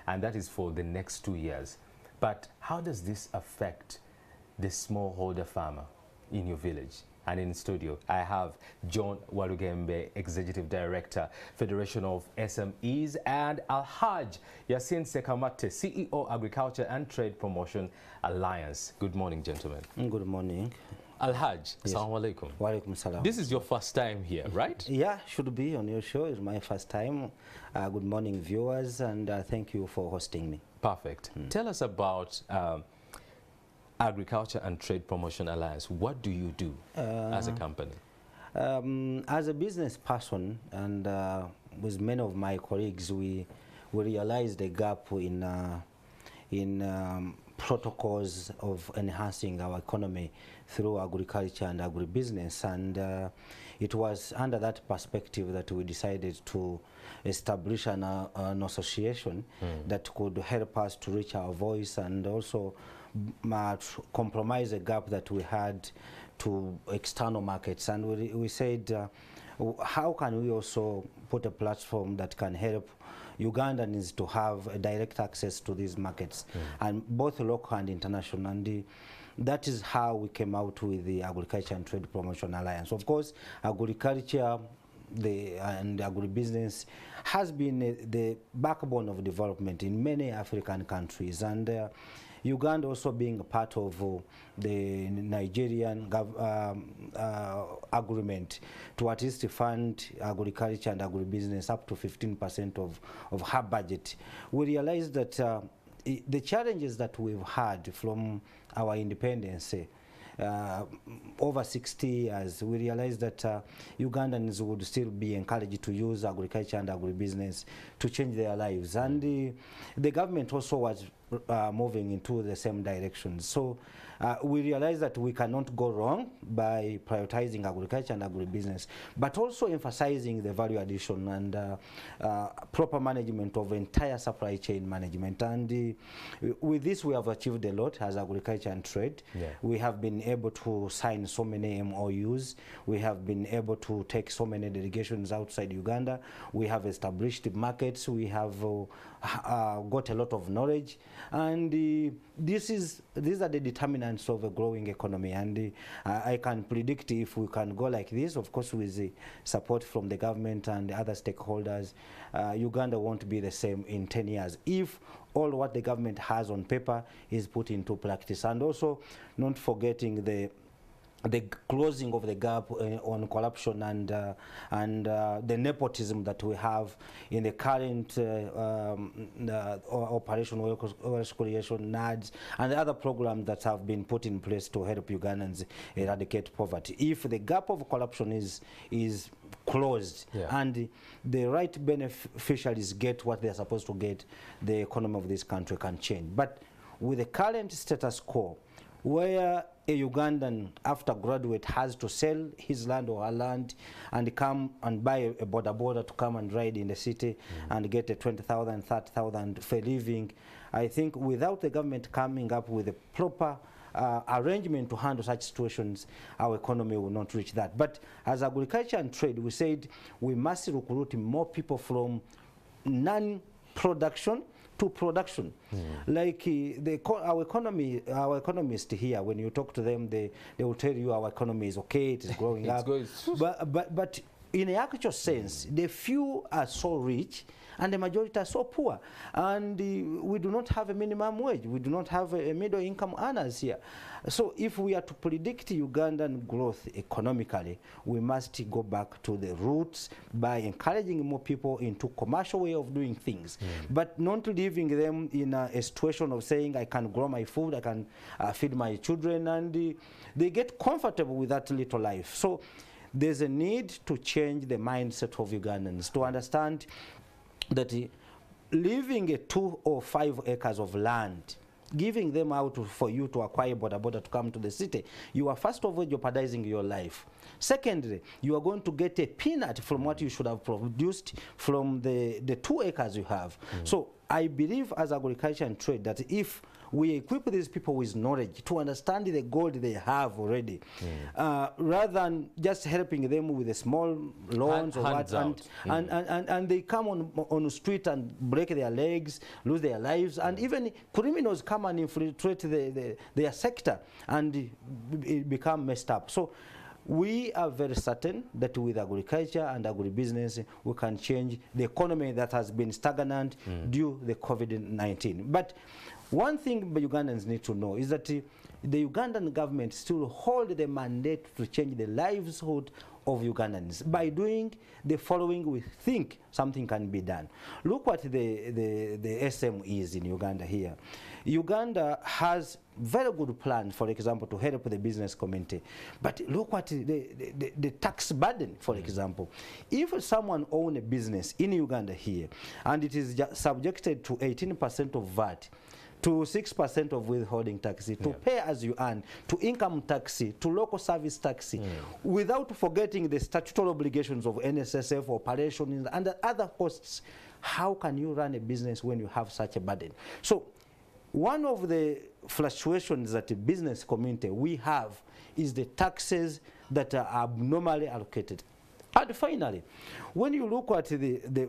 and that is for the next 2 years. But how does this affect the smallholder farmer in your village? And in studio, I have John Walugembe, Executive Director, Federation of SMEs, and Alhaj Yasin Sekamate, CEO, Agriculture and Trade Promotion Alliance. Good morning, gentlemen. Good morning. Alhaj, yes. Assalamu alaikum. Wa alaikum salam. This is your first time here, right? Yeah, should be on your show. It's my first time. Good morning, viewers, and thank you for hosting me. Perfect. Tell us about Agriculture and Trade Promotion Alliance. What do you do as a company? As a business person, and with many of my colleagues, we realized a gap in protocols of enhancing our economy through agriculture and agribusiness, and it was under that perspective that we decided to establish an association that could help us to reach our voice and also compromise a gap that we had to external markets. And we said, how can we also put a platform that can help Ugandans to have a direct access to these markets, and both local and international, and that is how we came out with the Agriculture and Trade Promotion Alliance. Of course, agriculture and agribusiness has been the backbone of development in many African countries, and Uganda also being a part of the Nigerian agreement to at least fund agriculture and agribusiness up to 15% of her budget. We realized that the challenges that we've had from our independence over 60 years, we realized that Ugandans would still be encouraged to use agriculture and agribusiness to change their lives. And the government also was moving into the same direction. So we realized that we cannot go wrong by prioritizing agriculture and agribusiness, but also emphasizing the value addition and proper management of entire supply chain management. And with this, we have achieved a lot as agriculture and trade. Yeah. We have been able to sign so many MOUs. We have been able to take so many delegations outside Uganda. We have established markets. We have got a lot of knowledge, and these are the determinants of a growing economy. And I can predict if we can go like this, of course with the support from the government and the other stakeholders, Uganda won't be the same in 10 years if all what the government has on paper is put into practice. And also not forgetting the closing of the gap on corruption and the nepotism that we have in the current Operation Wealth Creation, NADS, and the other programs that have been put in place to help Ugandans eradicate poverty. If the gap of corruption is closed, and the right beneficiaries get what they're supposed to get, the economy of this country can change. But with the current status quo, where a Ugandan after graduate has to sell his land or her land and come and buy a border to come and ride in the city and get a 20,000, 30,000 for living, I think without the government coming up with a proper arrangement to handle such situations, our economy will not reach that. But as agriculture and trade, we said we must recruit more people from non-production to production. Like our economists here, when you talk to them, they will tell you our economy is okay, it is growing up. But in the actual sense, the few are so rich and the majority are so poor. And we do not have a minimum wage. We do not have a middle income earners here. So if we are to predict Ugandan growth economically, we must go back to the roots by encouraging more people into commercial way of doing things, but not leaving them in a situation of saying, I can grow my food, I can feed my children, and they get comfortable with that little life. So there's a need to change the mindset of Ugandans to understand that leaving 2 or 5 acres of land, giving them out for you to acquire border to come to the city, you are first of all jeopardizing your life. Secondly, you are going to get a peanut from what you should have produced from the 2 acres you have. So I believe as agriculture and trade that if we equip these people with knowledge to understand the gold they have already, rather than just helping them with the small loans or what, and they come on the street and break their legs, lose their lives, and even criminals come and infiltrate their sector and it become messed up. So we are very certain that with agriculture and agribusiness, we can change the economy that has been stagnant due to the COVID-19. But one thing the Ugandans need to know is that the Ugandan government still hold the mandate to change the livelihood of Ugandans. By doing the following, we think something can be done. Look what the SMEs in Uganda here. Uganda has very good plans, for example, to help the business community. But look what the tax burden, for example. If someone owns a business in Uganda here, and it is subjected to 18% of VAT, to 6% of withholding tax, to pay as you earn, to income tax, to local service tax, without forgetting the statutory obligations of NSSF, operations, and the other costs, how can you run a business when you have such a burden? So one of the fluctuations that the business community we have is the taxes that are abnormally allocated. And finally, when you look at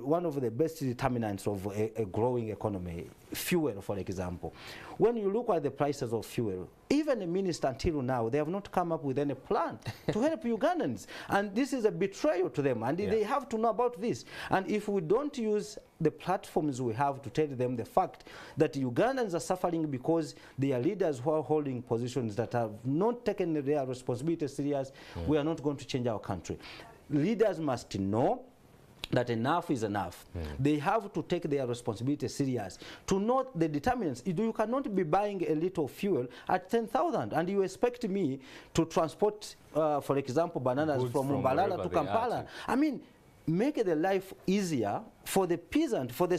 one of the best determinants of a growing economy, fuel, for example, when you look at the prices of fuel, even the minister until now, they have not come up with any plan to help Ugandans. And this is a betrayal to them, and they have to know about this. And if we don't use the platforms we have to tell them the fact that Ugandans are suffering because their leaders who are holding positions that have not taken their responsibility serious, we are not going to change our country. Leaders must know that enough is enough. They have to take their responsibility serious. To know the determinants, you cannot be buying a liter of fuel at 10,000 and you expect me to transport, for example, bananas from Mbalala to Kampala. I mean, make the life easier for the peasant, for the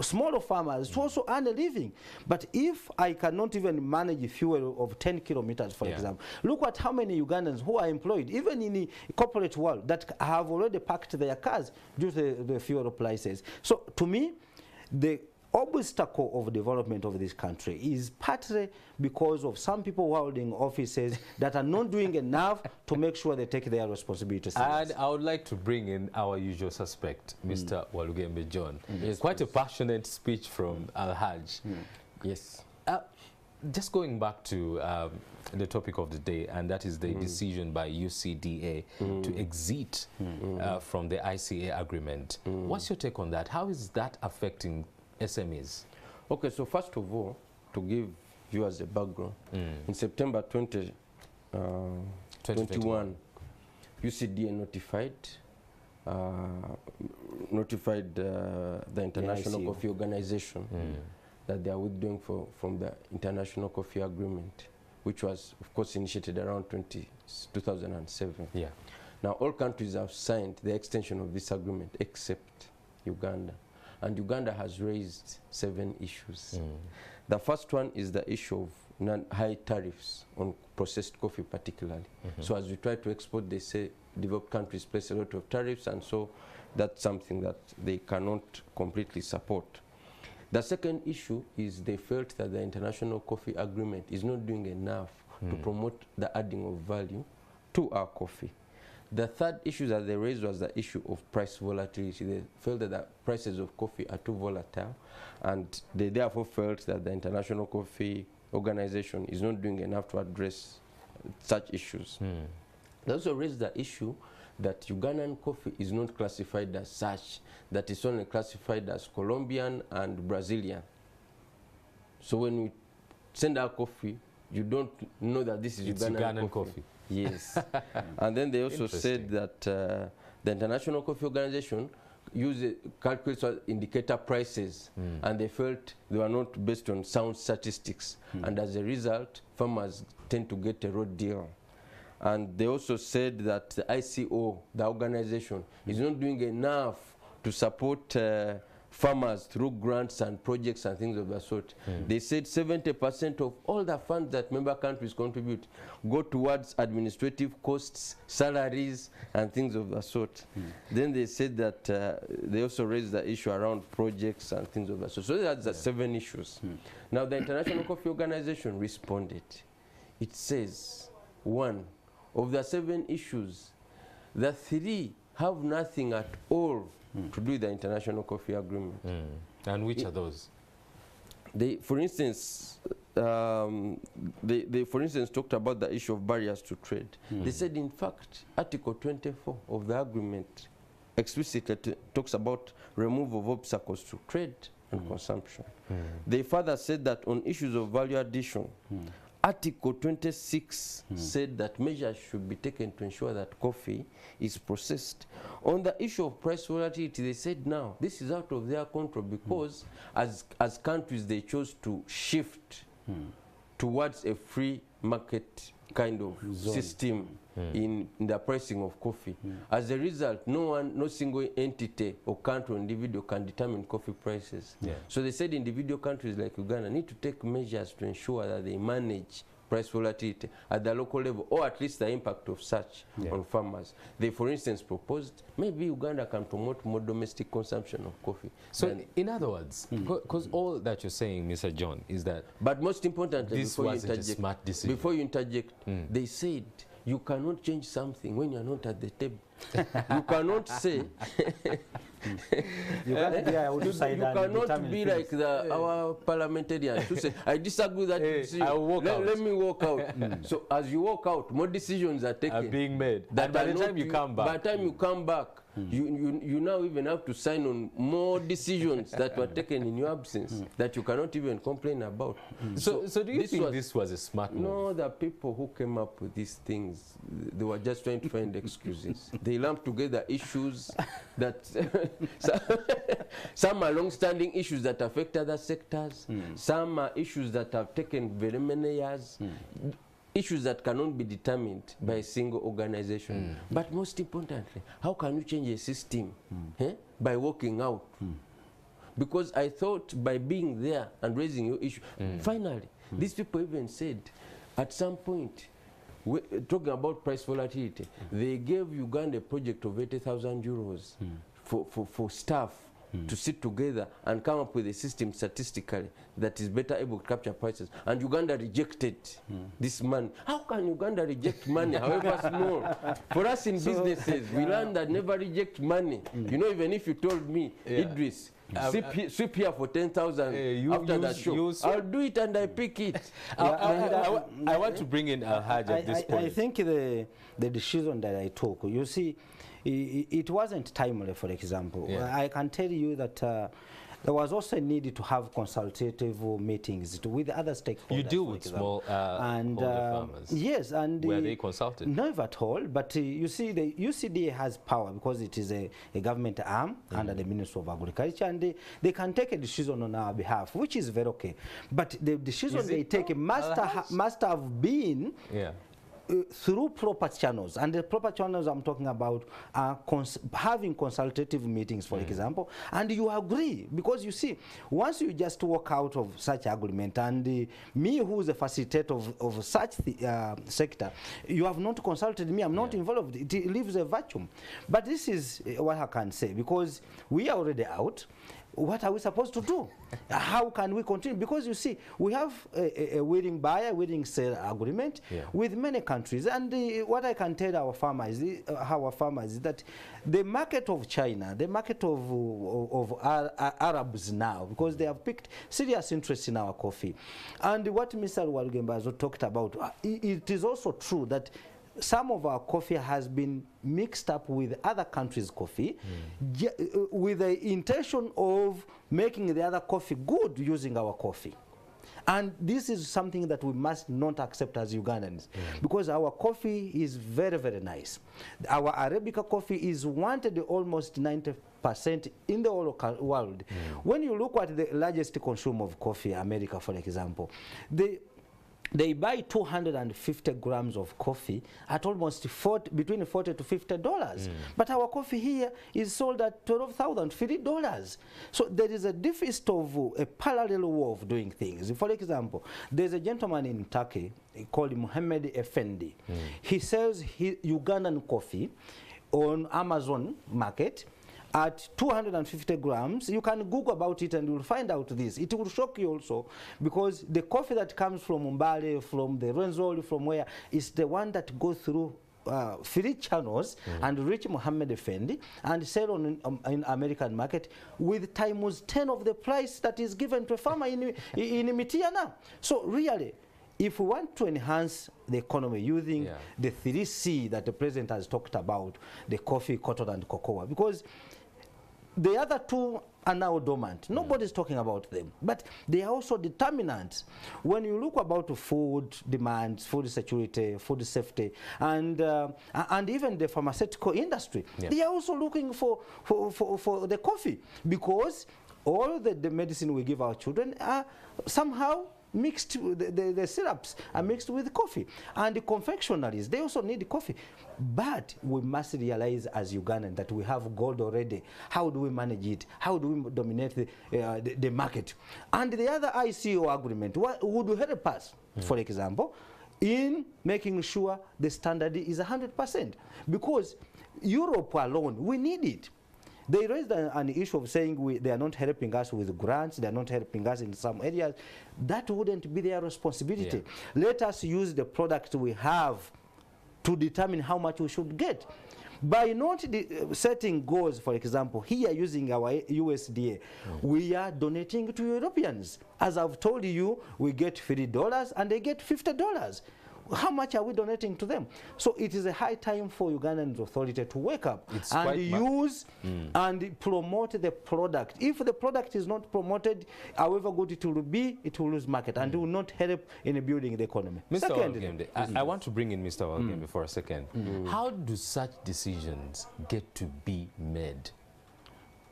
smaller farmers to also earn a living. But if I cannot even manage fuel of 10 kilometers, for example, look at how many Ugandans who are employed, even in the corporate world, that have already packed their cars due to the fuel prices. So to me, the obstacle of development of this country is partly because of some people holding offices that are not doing enough to make sure they take their responsibilities. And I would like to bring in our usual suspect, Mr. Walugembe John. Yes, quite a passionate speech from Al-Haj. Yes. Just going back to the topic of the day, and that is the decision by UCDA to exit from the ICA agreement. What's your take on that? How is that affecting SMEs? Okay, so first of all, to give viewers a background, in September 2021, UCDA notified the International Coffee Organization that they are withdrawing from the International Coffee Agreement, which was, of course, initiated around 2007. Yeah. Now, all countries have signed the extension of this agreement except Uganda. And Uganda has raised 7 issues. The first one is the issue of high tariffs on processed coffee particularly. So as we try to export, they say developed countries place a lot of tariffs, and so that's something that they cannot completely support. The second issue is they felt that the International Coffee Agreement is not doing enough to promote the adding of value to our coffee. The third issue that they raised was the issue of price volatility. They felt that the prices of coffee are too volatile, and they therefore felt that the International Coffee Organization is not doing enough to address such issues. They also raised the issue that Ugandan coffee is not classified as such, that it's only classified as Colombian and Brazilian. So when we send our coffee, you don't know that this is Ugandan coffee. Yes. And then they also said that the International Coffee Organization calculates indicator prices, and they felt they were not based on sound statistics. And as a result, farmers tend to get a raw deal. And they also said that the ICO, the organization, is not doing enough to support farmers through grants and projects and things of that sort. They said 70% of all the funds that member countries contribute go towards administrative costs, salaries, and things of that sort. Then they said that they also raised the issue around projects and things of that sort. So that's the 7 issues. Now the International Coffee Organization responded. It says, 1, of the 7 issues, the 3 have nothing at all to do with the International Coffee Agreement. And which are those? They, for instance, they for instance talked about the issue of barriers to trade. They said, in fact, Article 24 of the agreement explicitly talks about removal of obstacles to trade and consumption. They further said that on issues of value addition, Article 26 said that measures should be taken to ensure that coffee is processed. On the issue of price volatility, they said now this is out of their control because as countries they chose to shift towards a free market kind of system in the pricing of coffee. As a result, no single entity or country or individual can determine coffee prices. So they said individual countries like Uganda need to take measures to ensure that they manage price volatility at the local level, or at least the impact of such on farmers. They, for instance, proposed maybe Uganda can promote more domestic consumption of coffee. So in other words, because all that you're saying, Mr. John, is that... But most importantly, this wasn't a smart decision. Before you interject, they said, you cannot change something when you're not at the table. You cannot say... You can't be outside you cannot be like our parliamentarians who say, I disagree with that decision. I'll walk out. Let me walk out. So as you walk out, more decisions are taken. Are being made. And by the time you come back. By the time you come back, you now even have to sign on more decisions that were taken in your absence that you cannot even complain about. So do you think this was a smart move? No, the people who came up with these things, they were just trying to find excuses. They lumped together issues that some are long-standing issues that affect other sectors. Some are issues that have taken very many years. Issues that cannot be determined by a single organization. But most importantly, how can you change a system by walking out? Because I thought by being there and raising your issue, finally, these people even said, at some point, talking about price volatility, they gave Uganda a project of 80,000 euros for staff to sit together and come up with a system statistically that is better able to capture prices. And Uganda rejected this money. How can Uganda reject money, however small? For us in businesses, we learned that never reject money. You know, even if you told me, Idris, sweep here for 10,000 after that show, I'll do it and I pick it. I want to bring in Al-Haj at this point. I think the decision that I took, you see, it wasn't timely, for example. I can tell you that there was also a need to have consultative meetings with other stakeholders. You deal with small farmers. Yes, and were they consulted? Never at all. But you see, the UCDA has power because it is a government arm under the Ministry of Agriculture, and they can take a decision on our behalf, which is very okay. But the decision they take must have been through proper channels, and the proper channels I'm talking about are having consultative meetings, for example, and you agree, because you see, once you just walk out of such agreement, and me who is a facilitator of such sector, you have not consulted me, I'm not involved, it leaves a vacuum. But this is what I can say, because we are already out. What are we supposed to do? How can we continue? Because you see, we have a willing buyer, willing seller agreement with many countries. And what I can tell our farmers is that the market of China, the market of Arabs now, because they have picked serious interest in our coffee. And what Mr. Walugemba talked about, it is also true that some of our coffee has been mixed up with other countries' coffee with the intention of making the other coffee good using our coffee. And this is something that we must not accept as Ugandans, because our coffee is very, very nice. Our Arabica coffee is wanted almost 90% in the whole world. When you look at the largest consumer of coffee, America, for example, they buy 250 grams of coffee at almost between $40 to $50. But our coffee here is sold at $12,050. So there is a deficit of a parallel way of doing things. For example, there's a gentleman in Turkey called Mohammed Effendi. He sells Ugandan coffee on Amazon market at 250 grams. You can Google about it and you will find out this. It will shock you also, because the coffee that comes from Mbale, from the Rwenzori, from where, is the one that goes through free channels and reach Mohammed Effendi and sell on in American market with times 10 of the price that is given to a farmer in Mitiana. So really, if we want to enhance the economy using the 3C that the president has talked about, the coffee, cotton, and cocoa, because the other two are now dormant. Nobody's talking about them, but they are also determinants. When you look about food demands, food security, food safety, and even the pharmaceutical industry, they are also looking for the coffee, because all the medicine we give our children are somehow mixed, the syrups are mixed with coffee, and the confectionaries, they also need coffee. But we must realize as Ugandans that we have gold already. How do we manage it? How do we dominate the market? And the other ICA agreement would help us, for example, in making sure the standard is 100%, because Europe alone, we need it. They raised an issue of saying they are not helping us with grants, they are not helping us in some areas. That wouldn't be their responsibility. Let us use the product we have to determine how much we should get. By not setting goals, for example, here using our USDA, we are donating to Europeans. As I've told you, we get $50 and they get $50. How much are we donating to them? So it is a high time for Ugandan authority to wake up and use and promote the product. If the product is not promoted, however good it will be, it will lose market and will not help in building the economy. Mr. Walgembe, I want to bring in Mr. Walgembe for a second. How do such decisions get to be made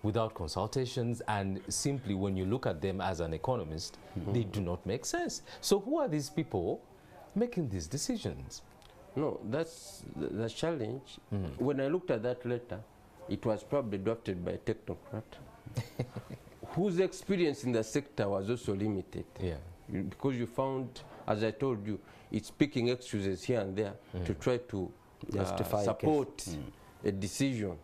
without consultations, and simply when you look at them as an economist, they do not make sense? So who are these people making these decisions? No, that's the challenge. When I looked at that letter, it was probably drafted by a technocrat whose experience in the sector was also limited. Because you found, as I told you, it's picking excuses here and there to try to support a decision.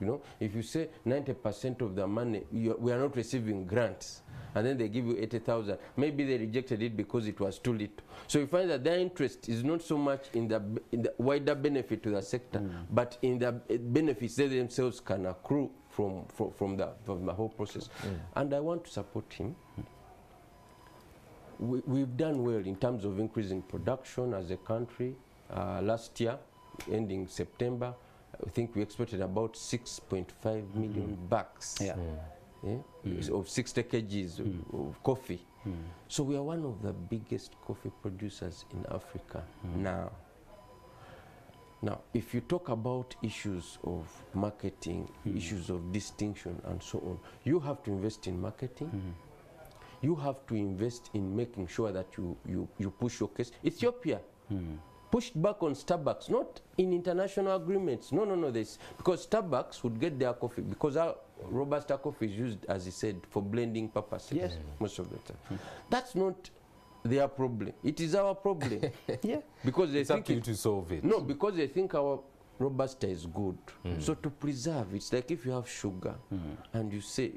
You know, if you say 90% of the money, we are not receiving grants, and then they give you 80,000, maybe they rejected it because it was too little. So you find that their interest is not so much in the wider benefit to the sector, but in the benefits they themselves can accrue from the whole process. And I want to support him. We've done well in terms of increasing production as a country. Last year, ending September, I think we exported about 6.5 million bags of 60 kgs of coffee. So we are one of the biggest coffee producers in Africa now. Now, if you talk about issues of marketing, issues of distinction and so on, you have to invest in marketing. You have to invest in making sure that you push your case. Ethiopia pushed back on Starbucks, not in international agreements. No, because Starbucks would get their coffee, because our Robusta coffee is used, as he said, for blending purposes most of the time. That's not their problem. It is our problem. Because they think up to you to solve it. No, because they think our Robusta is good. So to preserve, it's like if you have sugar and you say,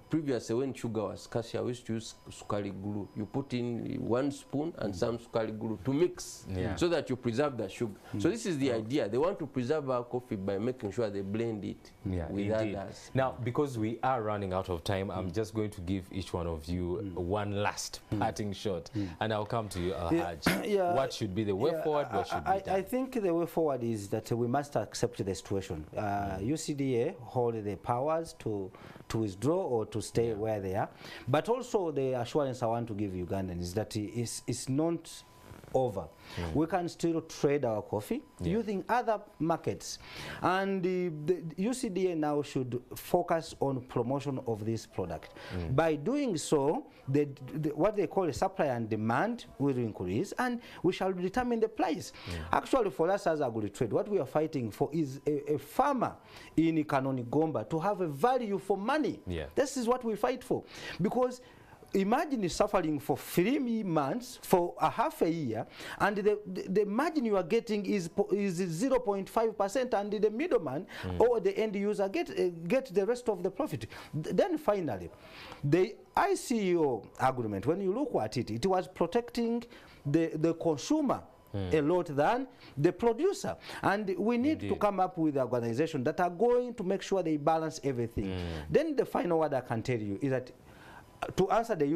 previously when sugar was scarce, I used to use sukari glue. You put in 1 spoon and some sukari glue to mix so that you preserve the sugar. So this is the idea. They want to preserve our coffee by making sure they blend it with others. Now, because we are running out of time, I'm just going to give each one of you one last parting shot, and I'll come to you, Alhaj. What should be the way forward? What should be done? I think the way forward is that we must accept the situation. UCDA hold the powers to withdraw or to stay where they are, but also the assurance I want to give Ugandans is that it's not over, we can still trade our coffee using other markets. And the UCDA now should focus on promotion of this product. By doing so, what they call a supply and demand will increase, and we shall determine the price. Actually, for us as agri-trade, what we are fighting for is a farmer in Kanonigomba to have a value for money. This is what we fight for. Because imagine suffering for 3 months, for a half a year, and the margin you are getting is 0.5%, and the middleman or the end user get the rest of the profit. Then finally, the ICA agreement, when you look at it, it was protecting the consumer a lot than the producer, and we need to come up with organizations that are going to make sure they balance everything. Then the final word I can tell you is that to answer the